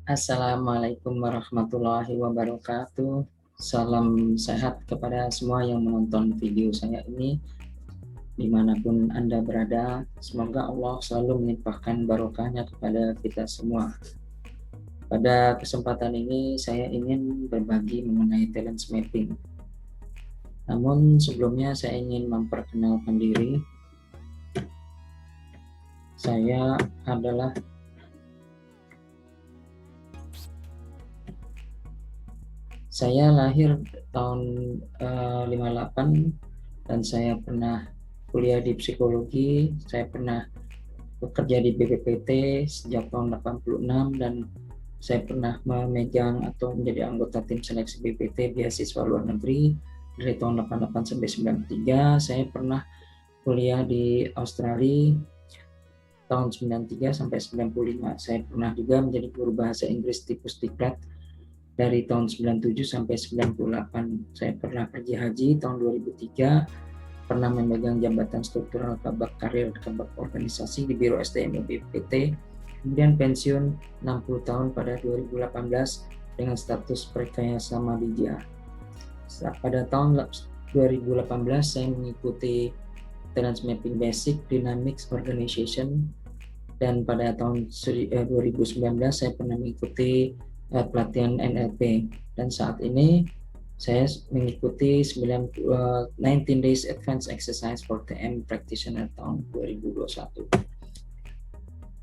Assalamualaikum warahmatullahi wabarakatuh. Salam sehat kepada semua yang menonton video saya ini, dimanapun Anda berada. Semoga Allah selalu melimpahkan barokahnya kepada kita semua. Pada kesempatan ini saya ingin berbagi mengenai talent mapping. Namun sebelumnya saya ingin memperkenalkan diri. Saya lahir tahun 58 dan saya pernah kuliah di psikologi. Saya pernah bekerja di BPPT sejak tahun 86 dan saya pernah memegang atau menjadi anggota tim seleksi BPT beasiswa luar negeri dari tahun 88 sampai 93. Saya pernah kuliah di Australia tahun 93 sampai 95. Saya pernah juga menjadi guru bahasa Inggris di Pusdiklat dari tahun 97 sampai 98. Saya pernah pergi haji tahun 2003, pernah memegang jabatan struktural kabak karir kabak organisasi di Biro SDM BPT, kemudian pensiun 60 tahun pada 2018 dengan status Prekayasa Madija. Pada tahun 2018 saya mengikuti Talent Mapping Basic Dynamics Organization, dan pada tahun 2019 saya pernah mengikuti pelatihan NLP, dan saat ini saya mengikuti 19 Days Advanced Exercise for TM Practitioner tahun 2021.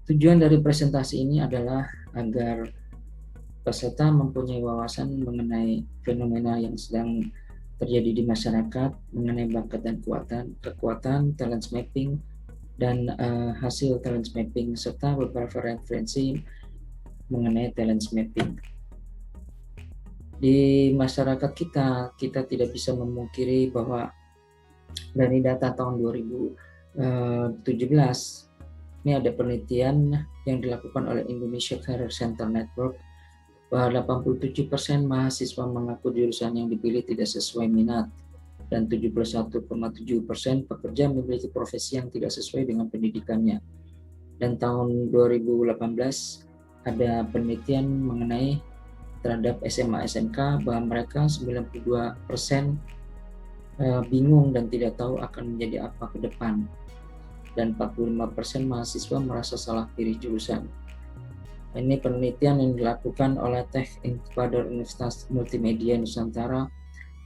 Tujuan dari presentasi ini adalah agar peserta mempunyai wawasan mengenai fenomena yang sedang terjadi di masyarakat mengenai bakat dan kekuatan talent mapping dan hasil talent mapping serta beberapa referensi mengenai talent mapping. Di masyarakat kita tidak bisa memungkiri bahwa dari data tahun 2017 ini ada penelitian yang dilakukan oleh Indonesia Career Center Network bahwa 87% mahasiswa mengaku jurusan yang dipilih tidak sesuai minat dan 71,7% pekerja memiliki profesi yang tidak sesuai dengan pendidikannya. Dan tahun 2018 ada penelitian mengenai terhadap SMA SMK bahwa mereka 92% bingung dan tidak tahu akan menjadi apa ke depan, dan 45% mahasiswa merasa salah pilih jurusan. Ini penelitian yang dilakukan oleh Tech Incubator Universitas Multimedia Nusantara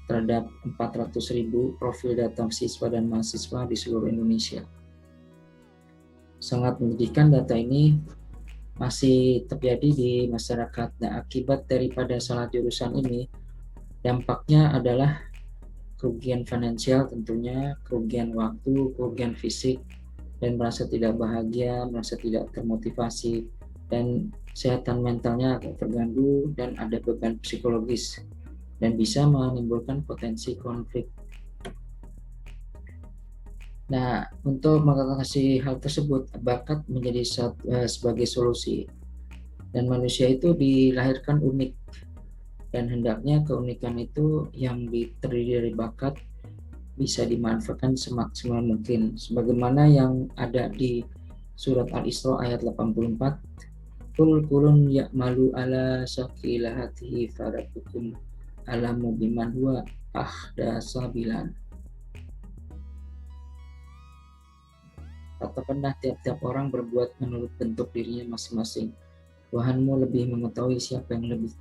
terhadap 400.000 profil data siswa dan mahasiswa di seluruh Indonesia. Sangat menyedihkan data ini masih terjadi di masyarakat. Nah, akibat daripada salah jurusan ini, dampaknya adalah kerugian finansial tentunya, kerugian waktu, kerugian fisik, dan merasa tidak bahagia, merasa tidak termotivasi, dan kesehatan mentalnya agak terganggu, dan ada beban psikologis, dan bisa menimbulkan potensi konflik. Nah, untuk mengatasi hal tersebut, bakat menjadi sebagai solusi. Dan manusia itu dilahirkan unik, dan hendaknya keunikan itu yang terdiri dari bakat bisa dimanfaatkan semaksimal mungkin. Sebagaimana yang ada di surat Al-Isra ayat 84, Kul kulun ya'malu ala syakilahatihi farabukum alamu biman huwa ahda sabilan. Katakanlah tiap-tiap orang berbuat menurut bentuk dirinya masing-masing. Tuhanmu lebih mengetahui siapa yang lebih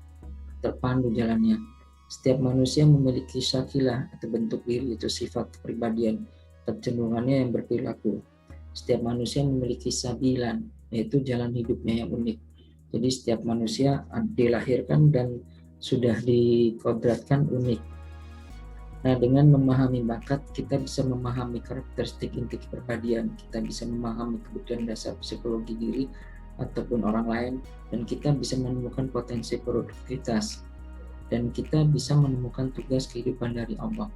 terpandu jalannya. Setiap manusia memiliki syakilah atau bentuk diri, itu sifat kepribadian, kecenderungannya yang berperilaku. Setiap manusia memiliki sabilan, yaitu jalan hidupnya yang unik. Jadi setiap manusia dilahirkan dan sudah dikodratkan unik. Nah, dengan memahami bakat, kita bisa memahami karakteristik inti kepribadian, kita bisa memahami kebutuhan dasar psikologi diri ataupun orang lain, dan kita bisa menemukan potensi produktivitas, dan kita bisa menemukan tugas kehidupan dari Allah.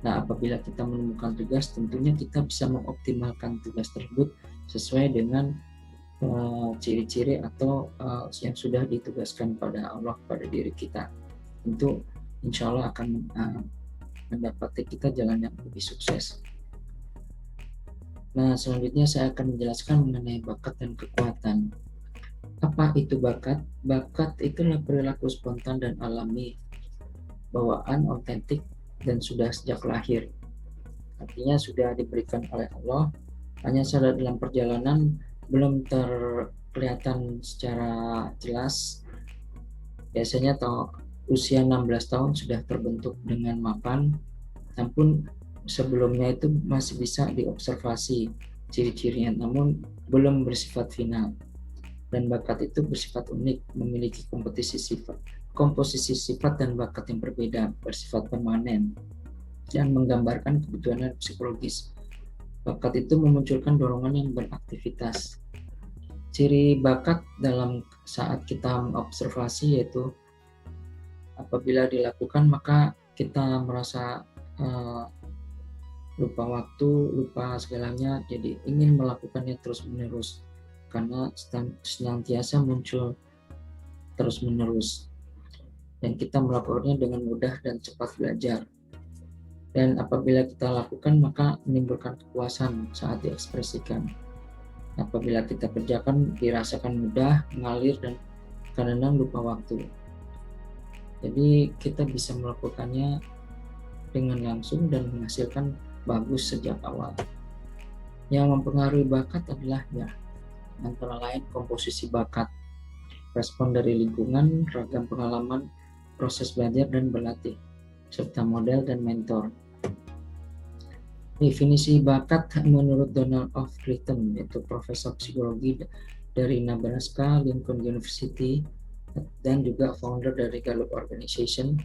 Nah, apabila kita menemukan tugas, tentunya kita bisa mengoptimalkan tugas tersebut sesuai dengan ciri-ciri atau yang sudah ditugaskan pada Allah pada diri kita. Tentu insya Allah akan mendapati kita jalan yang lebih sukses. Nah, selanjutnya saya akan menjelaskan mengenai bakat dan kekuatan. Apa itu bakat? Bakat itulah perilaku spontan dan alami, bawaan otentik dan sudah sejak lahir. Artinya sudah diberikan oleh Allah, hanya saja dalam perjalanan belum terkelihatan secara jelas. Biasanya usia 16 tahun sudah terbentuk dengan mapan, namun sebelumnya itu masih bisa diobservasi ciri-cirinya, namun belum bersifat final. Dan bakat itu bersifat unik, memiliki komposisi sifat dan bakat yang berbeda, bersifat permanen, dan menggambarkan kebutuhan psikologis. Bakat itu memunculkan dorongan yang beraktivitas. Ciri bakat dalam saat kita mengobservasi yaitu apabila dilakukan maka kita merasa lupa waktu, lupa segalanya, jadi ingin melakukannya terus-menerus karena senantiasa muncul terus-menerus, dan kita melakukannya dengan mudah dan cepat belajar. Dan apabila kita lakukan maka menimbulkan kepuasan saat diekspresikan. Apabila kita kerjakan dirasakan mudah, mengalir, dan kadang-kadang lupa waktu. Jadi kita bisa melakukannya dengan langsung dan menghasilkan bagus sejak awal. Yang mempengaruhi bakat adalah antara lain komposisi bakat, respon dari lingkungan, ragam pengalaman, proses belajar dan berlatih, serta model dan mentor. Definisi bakat menurut Donald F. Clayton, yaitu profesor psikologi dari Nebraska Lincoln University dan juga founder dari Gallup Organization,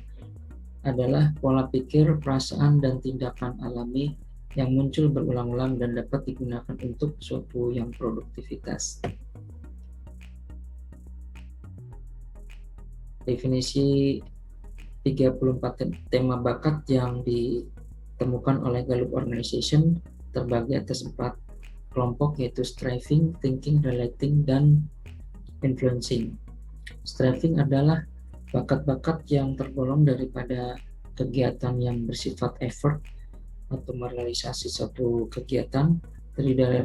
adalah pola pikir, perasaan, dan tindakan alami yang muncul berulang-ulang dan dapat digunakan untuk suatu yang produktivitas. Definisi 34 tema bakat yang ditemukan oleh Gallup Organization terbagi atas 4 kelompok, yaitu striving, thinking, relating, dan influencing. Striving adalah bakat-bakat yang tergolong daripada kegiatan yang bersifat effort atau merealisasi suatu kegiatan, terdiri dari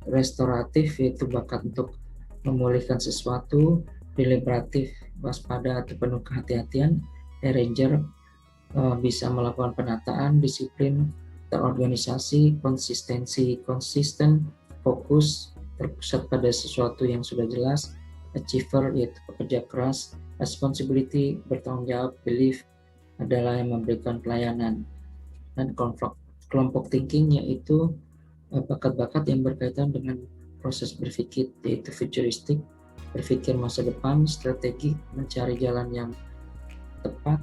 restoratif, yaitu bakat untuk memulihkan sesuatu, deliberatif, waspada atau penuh kehati-hatian, arranger, bisa melakukan penataan, disiplin, terorganisasi, konsistensi, konsisten, fokus, terpusat pada sesuatu yang sudah jelas, achiever, yaitu pekerja keras, responsibility, bertanggung jawab, belief, adalah yang memberikan pelayanan, dan kelompok thinking yaitu bakat-bakat yang berkaitan dengan proses berpikir, yaitu futuristik, berpikir masa depan, strategi, mencari jalan yang tepat,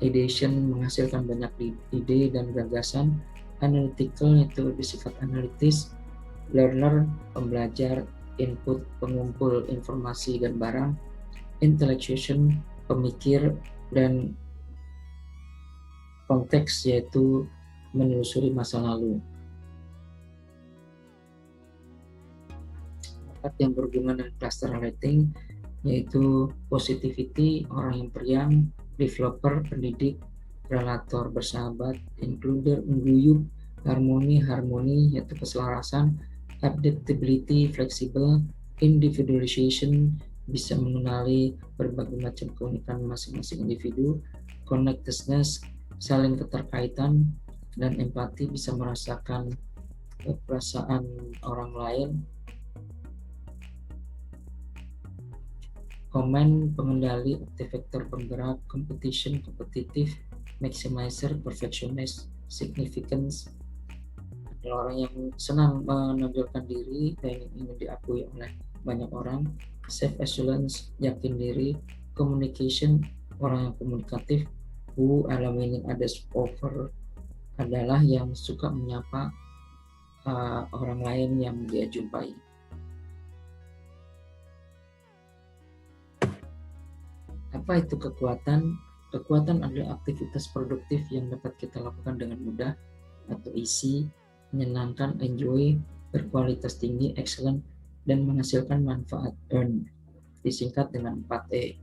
ideation, menghasilkan banyak ide dan gagasan, analytical, yaitu bersifat analitis, learner, pembelajar, input, pengumpul informasi dan barang, intellectual, pemikir, dan konteks, yaitu menelusuri masa lalu. Bakat yang berhubungan dengan cluster relating yaitu positivity, orang yang periang, developer, pendidik, relator, bersahabat, includer, mengguyub, harmoni, yaitu keselarasan, adaptability, fleksibel, individualization, bisa mengenali berbagai macam keunikan masing-masing individu, connectedness, saling keterkaitan, dan empati, bisa merasakan perasaan orang lain, command, pengendali, aktivator, penggerak, competition, kompetitif, maximizer, perfectionist, significance, adalah orang yang senang menonjolkan diri dan ingin diakui oleh banyak orang, self-assurance, yakin diri, communication, orang yang komunikatif, who, meaning others over, adalah yang suka menyapa orang lain yang dia jumpai. Apa itu kekuatan? Kekuatan adalah aktivitas produktif yang dapat kita lakukan dengan mudah atau easy, menyenangkan, enjoy, berkualitas tinggi, excellent, dan menghasilkan manfaat, earn, disingkat dengan 4E.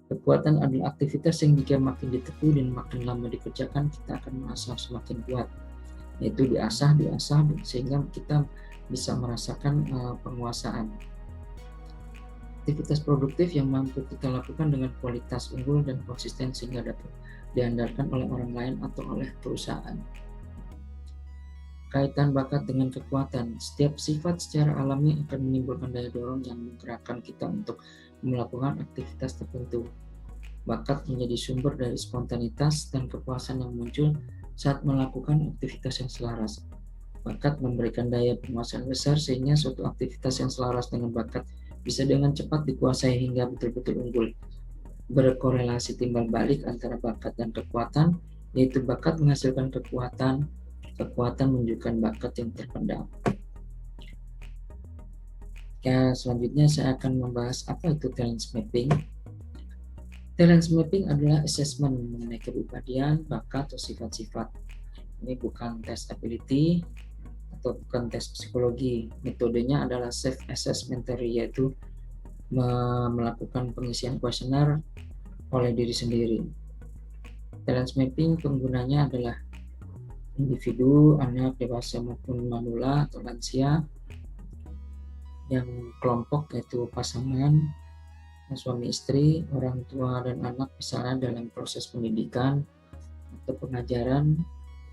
Kekuatan adalah aktivitas yang jika makin ditekuni dan makin lama dikerjakan, kita akan merasa semakin kuat, yaitu diasah, sehingga kita bisa merasakan penguasaan. Aktivitas produktif yang mampu kita lakukan dengan kualitas unggul dan konsisten sehingga dapat diandalkan oleh orang lain atau oleh perusahaan. Kaitan bakat dengan kekuatan. Setiap sifat secara alami akan menimbulkan daya dorong yang menggerakkan kita untuk melakukan aktivitas tertentu. Bakat menjadi sumber dari spontanitas dan kepuasan yang muncul saat melakukan aktivitas yang selaras. Bakat memberikan daya penguasaan besar sehingga suatu aktivitas yang selaras dengan bakat bisa dengan cepat dikuasai hingga betul-betul unggul. Berkorelasi timbal balik antara bakat dan kekuatan, yaitu bakat menghasilkan kekuatan, kekuatan menunjukkan bakat yang terpendam. Ya, selanjutnya saya akan membahas apa itu talent mapping. Talent mapping adalah assessment mengenai kepribadian, bakat, atau sifat-sifat. Ini bukan tes ability atau bukan tes psikologi. Metodenya adalah self-assessment theory, yaitu melakukan pengisian kuesioner oleh diri sendiri. Talent mapping penggunanya adalah individu, anak, dewasa maupun manula atau lansia. Yang kelompok yaitu pasangan, suami istri, orang tua dan anak misalnya dalam proses pendidikan atau pengajaran,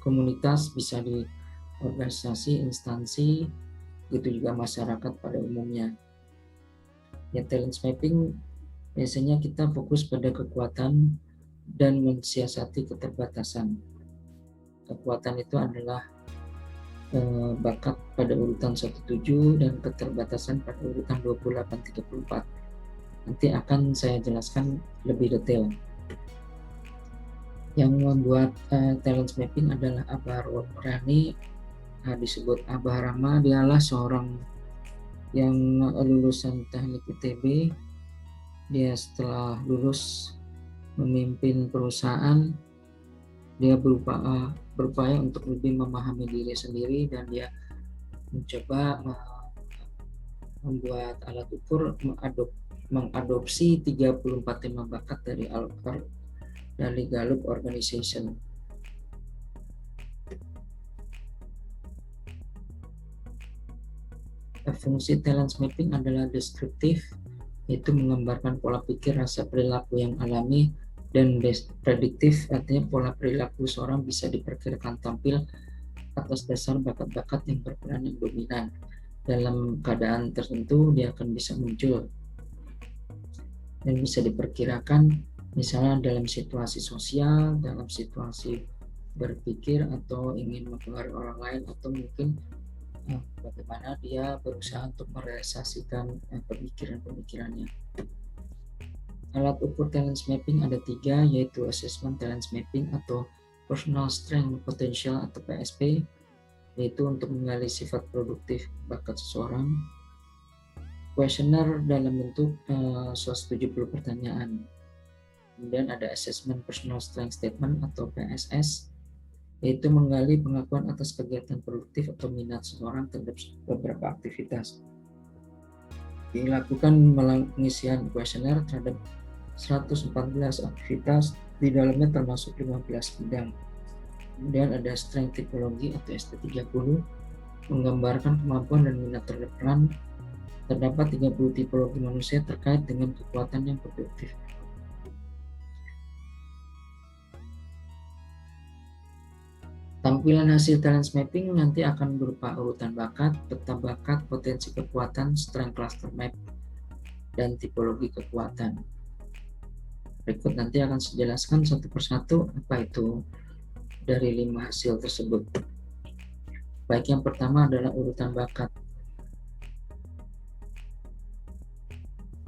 komunitas bisa di organisasi, instansi, begitu juga masyarakat pada umumnya. Ya, talent mapping biasanya kita fokus pada kekuatan dan mensiasati keterbatasan. Kekuatan itu adalah bakat pada urutan 17 dan keterbatasan pada urutan 28-34. Nanti akan saya jelaskan lebih detail. Yang membuat talent mapping adalah Abah Rani, disebut Abah Rama. Dialah seorang yang lulusan teknik ITB. Dia setelah lulus memimpin perusahaan, dia berupaya untuk lebih memahami diri sendiri dan dia mencoba membuat alat ukur mengadopsi 34 tema bakat dari Gallup Organization. Fungsi talent mapping adalah deskriptif, yaitu menggambarkan pola pikir, rasa, perilaku yang alami, dan prediktif, artinya pola perilaku seorang bisa diperkirakan tampil atas dasar bakat-bakat yang berperan yang dominan. Dalam keadaan tertentu dia akan bisa muncul dan bisa diperkirakan, misalnya dalam situasi sosial, dalam situasi berpikir atau ingin mempengaruhi orang lain, atau mungkin bagaimana dia berusaha untuk merealisasikan pemikiran-pemikirannya. Alat ukur talent mapping ada 3, yaitu assessment talent mapping atau personal strength potential atau PSP, yaitu untuk menggali sifat produktif bakat seseorang. Questionnaire dalam bentuk 170 pertanyaan. Kemudian ada assessment personal strength statement atau PSS, yaitu menggali pengakuan atas kegiatan produktif atau minat seseorang terhadap beberapa aktivitas. Dilakukan pengisian kuesioner terhadap 114 aktivitas, di dalamnya termasuk 15 bidang. Kemudian ada strength typology atau ST30, menggambarkan kemampuan dan minat terhadap peran. Terdapat 30 tipologi manusia terkait dengan kekuatan yang produktif. Tampilan hasil talent mapping nanti akan berupa urutan bakat, peta bakat, potensi kekuatan, strength cluster map, dan tipologi kekuatan. Berikut nanti akan saya jelaskan satu persatu apa itu dari 5 hasil tersebut. Baik, yang pertama adalah urutan bakat.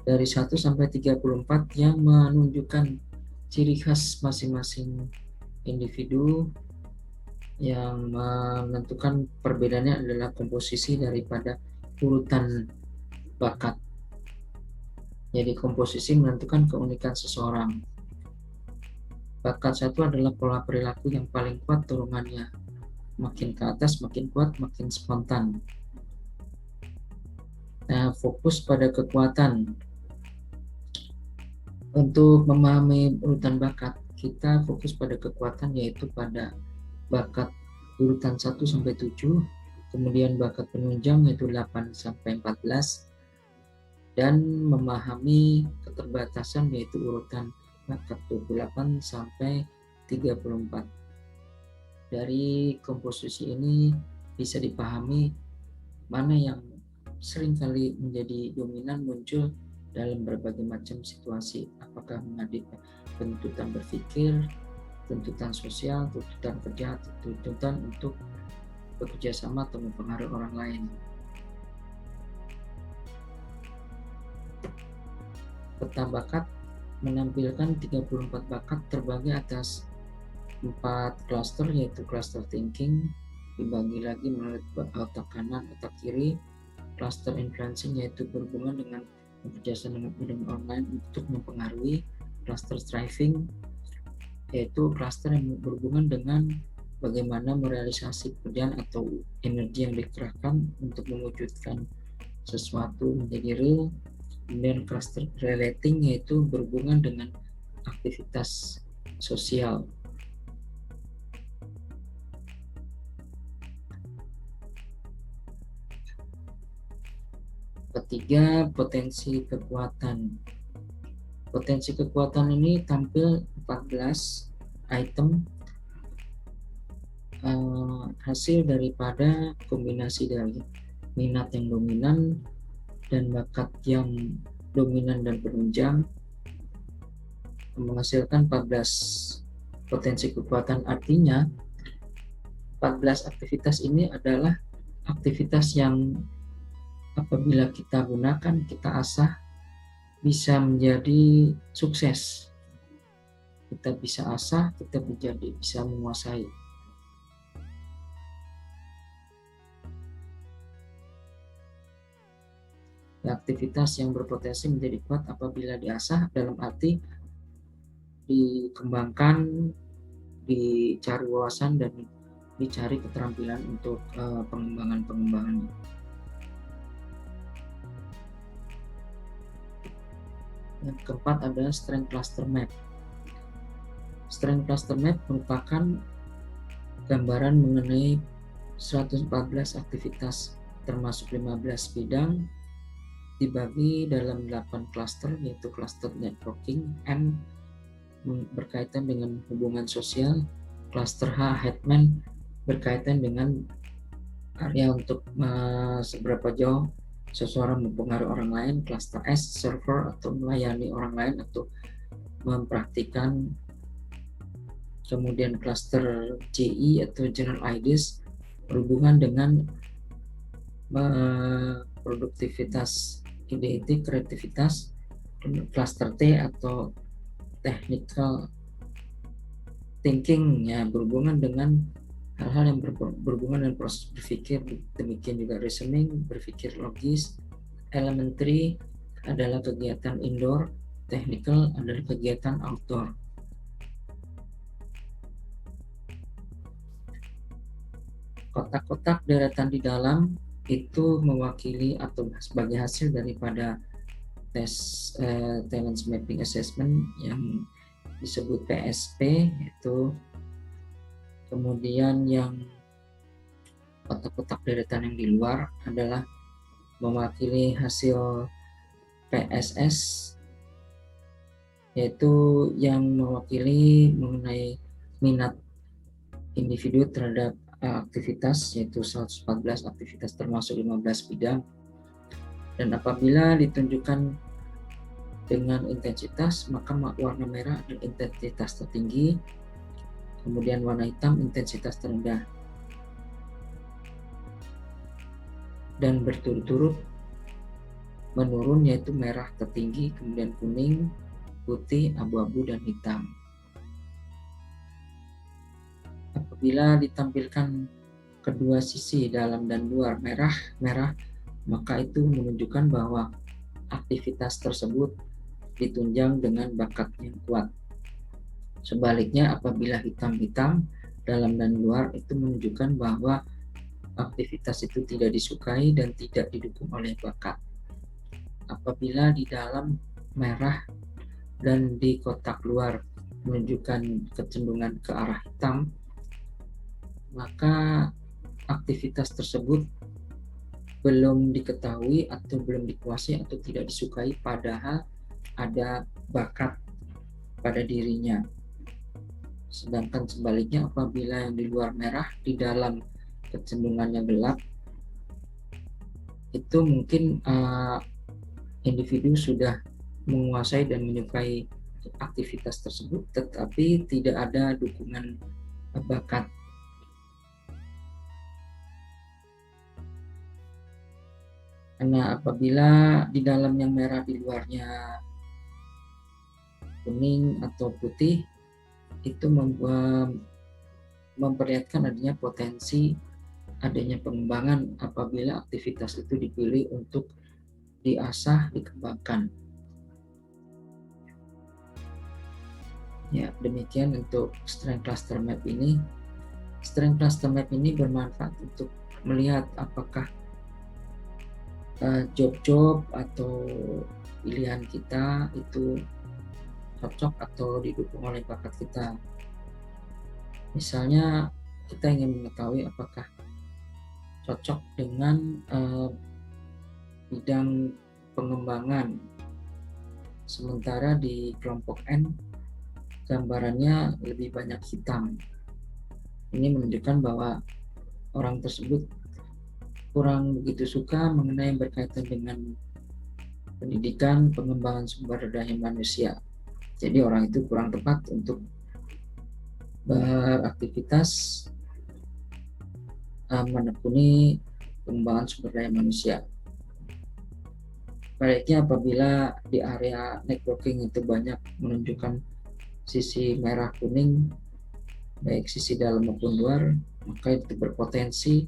Dari 1 sampai 34 yang menunjukkan ciri khas masing-masing individu. Yang menentukan perbedaannya adalah komposisi daripada urutan bakat. Jadi komposisi menentukan keunikan seseorang. Bakat 1 adalah pola perilaku yang paling kuat dorongannya. Makin ke atas, makin kuat, makin spontan. Nah, fokus pada kekuatan. Untuk memahami urutan bakat, kita fokus pada kekuatan, yaitu pada bakat urutan 1 sampai 7, kemudian bakat penunjang yaitu 8 sampai 14, dan memahami keterbatasan yaitu urutan bakat 28 sampai 34. Dari komposisi ini bisa dipahami mana yang seringkali menjadi dominan muncul dalam berbagai macam situasi, apakah menghadapi tuntutan berpikir, tuntutan sosial, tuntutan kerja, tuntutan untuk bekerja sama atau mempengaruhi orang lain. Peta bakat menampilkan 34 bakat terbagi atas 4 klaster, yaitu cluster thinking, dibagi lagi melalui otak kanan, otak kiri. Cluster influencing yaitu berhubungan dengan bekerjasama dengan online untuk mempengaruhi. Cluster striving yaitu cluster yang berhubungan dengan bagaimana merealisasi pekerjaan atau energi yang dikerahkan untuk mewujudkan sesuatu menjadi real. Kemudian cluster relating yaitu berhubungan dengan aktivitas sosial. Ketiga, potensi kekuatan. Potensi kekuatan ini tampil 14 item hasil daripada kombinasi dari minat yang dominan dan bakat yang dominan dan penunjang, menghasilkan 14 potensi kekuatan. Artinya 14 aktivitas ini adalah aktivitas yang apabila kita gunakan, kita asah, bisa menjadi sukses. Kita bisa asah, kita bisa menguasai. Aktivitas yang berpotensi menjadi kuat apabila diasah, dalam arti dikembangkan, dicari wawasan dan dicari keterampilan untuk pengembangan. Yang keempat adalah strength cluster map. Strength cluster map merupakan gambaran mengenai 114 aktivitas termasuk 15 bidang dibagi dalam 8 cluster, yaitu cluster networking, M berkaitan dengan hubungan sosial, cluster H Hetman berkaitan dengan area untuk seberapa jauh seseorang mempengaruhi orang lain, cluster S server atau melayani orang lain atau mempraktikkan. Kemudian cluster JI atau general ideas berhubungan dengan produktivitas, ide, kreativitas. Cluster T atau technical thinking ya berhubungan dengan hal-hal yang berhubungan dengan proses berpikir. Demikian juga reasoning, berpikir logis. Elementary adalah kegiatan indoor, technical adalah kegiatan outdoor. Kotak-kotak deretan di dalam itu mewakili atau sebagai hasil daripada tes talent mapping assessment yang disebut PSP, itu. Kemudian yang kotak-kotak deretan yang di luar adalah mewakili hasil PSS, yaitu yang mewakili mengenai minat individu terhadap aktivitas, yaitu 114 aktivitas termasuk 15 bidang. Dan apabila ditunjukkan dengan intensitas, maka warna merah adalah intensitas tertinggi, kemudian warna hitam intensitas terendah, dan berturut-turut menurun, yaitu merah tertinggi, kemudian kuning, putih, abu-abu, dan hitam. Apabila ditampilkan kedua sisi dalam dan luar merah, maka itu menunjukkan bahwa aktivitas tersebut ditunjang dengan bakat yang kuat. Sebaliknya, apabila hitam-hitam dalam dan luar, itu menunjukkan bahwa aktivitas itu tidak disukai dan tidak didukung oleh bakat. Apabila di dalam merah dan di kotak luar menunjukkan kecenderungan ke arah hitam, maka aktivitas tersebut belum diketahui atau belum dikuasai atau tidak disukai, padahal ada bakat pada dirinya. Sedangkan sebaliknya, apabila yang di luar merah di dalam kecenderungannya gelap, itu mungkin individu sudah menguasai dan menyukai aktivitas tersebut, tetapi tidak ada dukungan bakat. Karena apabila di dalam yang merah di luarnya kuning atau putih, itu memperlihatkan adanya potensi adanya pengembangan apabila aktivitas itu dipilih untuk diasah, dikembangkan. Ya, demikian untuk strength cluster map ini. Strength cluster map ini bermanfaat untuk melihat apakah job-job atau pilihan kita itu cocok atau didukung oleh bakat kita. Misalnya kita ingin mengetahui apakah cocok dengan bidang pengembangan, sementara di kelompok N gambarannya lebih banyak hitam. Ini menunjukkan bahwa orang tersebut kurang begitu suka mengenai yang berkaitan dengan pendidikan, pengembangan sumber daya manusia. Jadi orang itu kurang tepat untuk beraktivitas menekuni pengembangan sumber daya manusia. Baiknya apabila di area networking itu banyak menunjukkan sisi merah kuning, baik sisi dalam maupun luar, maka itu berpotensi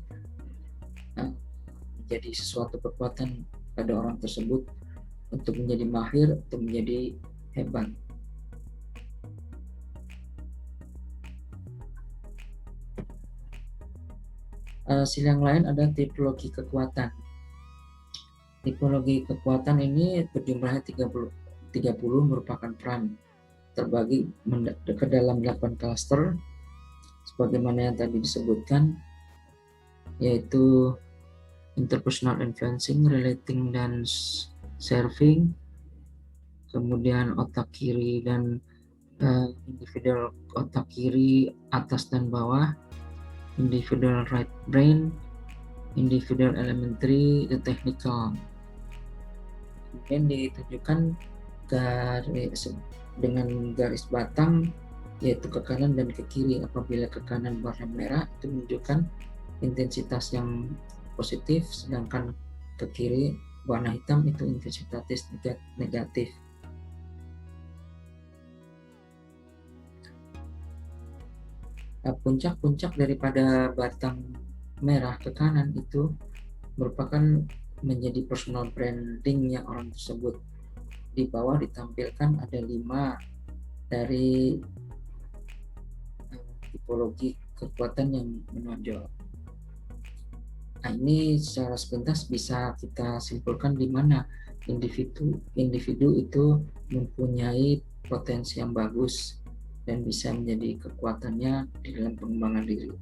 menjadi sesuatu kekuatan pada orang tersebut untuk menjadi mahir atau menjadi hebat. Yang lain ada tipologi kekuatan. Tipologi kekuatan ini berjumlahnya 30 merupakan peran terbagi ke dalam 8 cluster sebagaimana yang tadi disebutkan, yaitu interpersonal influencing, relating dan serving, kemudian otak kiri dan individual otak kiri atas dan bawah, individual right brain, individual elementary, the technical. Kemudian ditunjukkan dengan garis batang, yaitu ke kanan dan ke kiri. Apabila ke kanan warna merah itu menunjukkan intensitas yang positif, sedangkan ke kiri warna hitam itu intensitas negatif. Puncak-puncak daripada batang merah ke kanan itu merupakan menjadi personal brandingnya orang tersebut. Di bawah ditampilkan ada 5 dari tipologi kekuatan yang menonjol. Nah, ini secara sepintas bisa kita simpulkan di mana individu itu mempunyai potensi yang bagus dan bisa menjadi kekuatannya di dalam pengembangan diri.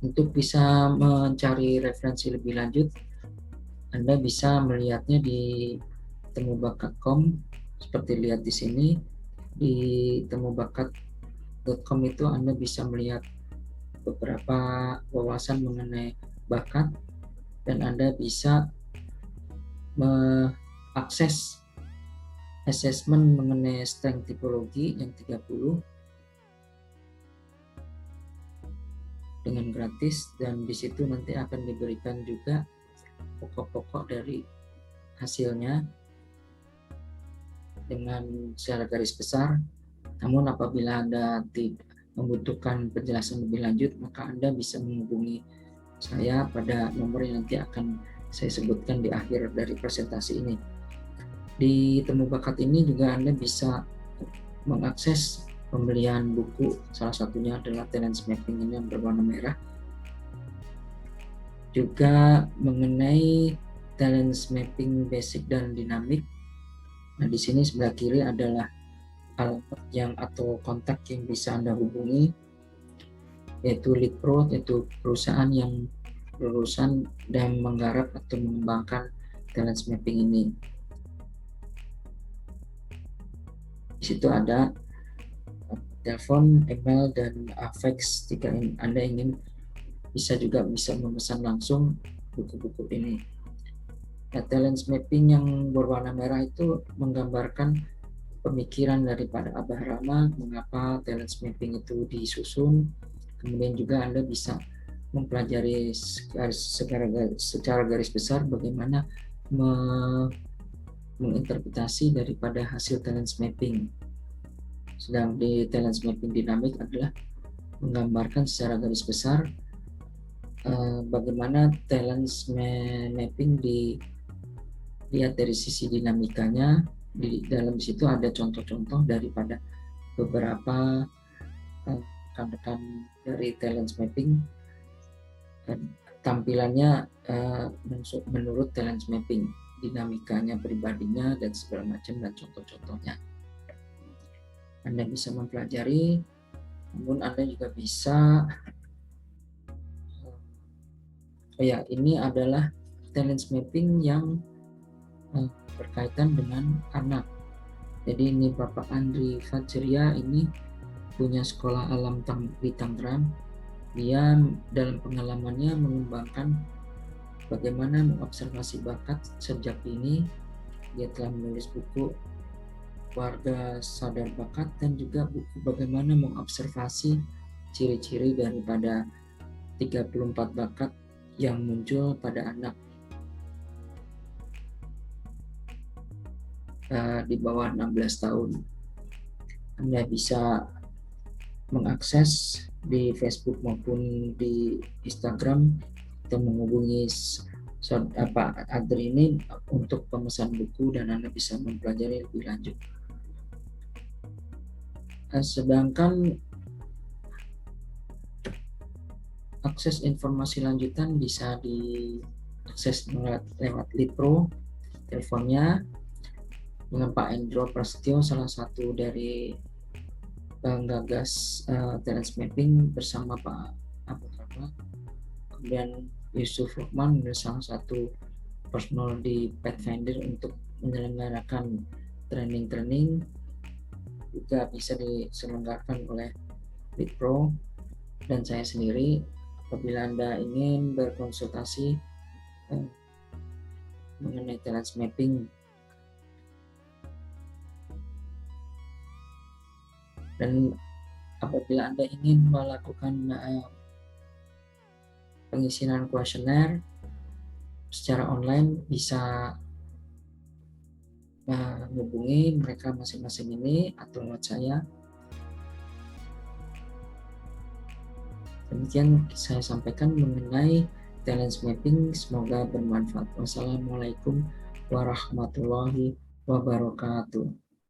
Untuk bisa mencari referensi lebih lanjut, Anda bisa melihatnya di temubakat.com seperti lihat di sini. Di temubakat.com itu Anda bisa melihat beberapa wawasan mengenai bakat dan Anda bisa mengakses assessment mengenai strength tipologi yang 30 dengan gratis, dan di situ nanti akan diberikan juga pokok-pokok dari hasilnya dengan secara garis besar. Namun apabila Anda tidak membutuhkan penjelasan lebih lanjut, maka Anda bisa menghubungi saya pada nomor yang nanti akan saya sebutkan di akhir dari presentasi ini. Di Temu Bakat ini juga Anda bisa mengakses pembelian buku, salah satunya adalah Talent Mapping ini yang berwarna merah. Juga mengenai Talent Mapping Basic dan Dinamik. Nah, di sini sebelah kiri adalah alamat yang atau kontak yang bisa Anda hubungi. yaitu lead pro, yaitu perusahaan yang berurusan dan menggarap atau mengembangkan talent mapping ini. Di situ ada telepon, email, dan fax jika Anda ingin bisa memesan langsung buku-buku ini. Nah, talent mapping yang berwarna merah itu menggambarkan pemikiran daripada Abah Rama mengapa talent mapping itu disusun. Kemudian juga Anda bisa mempelajari secara garis besar bagaimana menginterpretasi daripada hasil talent mapping. Sedang di talent mapping dinamik adalah menggambarkan secara garis besar bagaimana talent mapping dilihat dari sisi dinamikanya. Di dalam situ ada contoh-contoh daripada beberapa rekan-rekan dari talent mapping, tampilannya menurut talent mapping, dinamikanya, pribadinya, dan segala macam, dan contoh-contohnya. Anda bisa mempelajari, namun Anda juga bisa ini adalah talent mapping yang berkaitan dengan anak. Jadi ini Bapak Andri Fajria ini punya sekolah alam di Tangerang. Dia dalam pengalamannya mengembangkan bagaimana mengobservasi bakat sejak dini. Dia telah menulis buku Warga Sadar Bakat dan juga buku bagaimana mengobservasi ciri-ciri daripada 34 bakat yang muncul pada anak di bawah 16 tahun. Anda bisa mengakses di Facebook maupun di Instagram atau menghubungi Adri ini untuk pemesan buku dan Anda bisa mempelajari lebih lanjut. Sedangkan akses informasi lanjutan bisa diakses lewat Lead Pro, teleponnya dengan Pak Endro Prasetyo, salah satu dari penggagas talent mapping bersama Pak Abah Rama. Kemudian Yusuf Lukman, salah satu personal di Pathfinder untuk menyelenggarakan training-training, juga bisa diselenggarakan oleh Lead Pro dan saya sendiri. Apabila Anda ingin berkonsultasi mengenai talent mapping dan apabila Anda ingin melakukan pengisian kuesioner secara online, bisa menghubungi mereka masing-masing ini atau lewat saya. Demikian saya sampaikan mengenai talent mapping, semoga bermanfaat. Wassalamualaikum warahmatullahi wabarakatuh.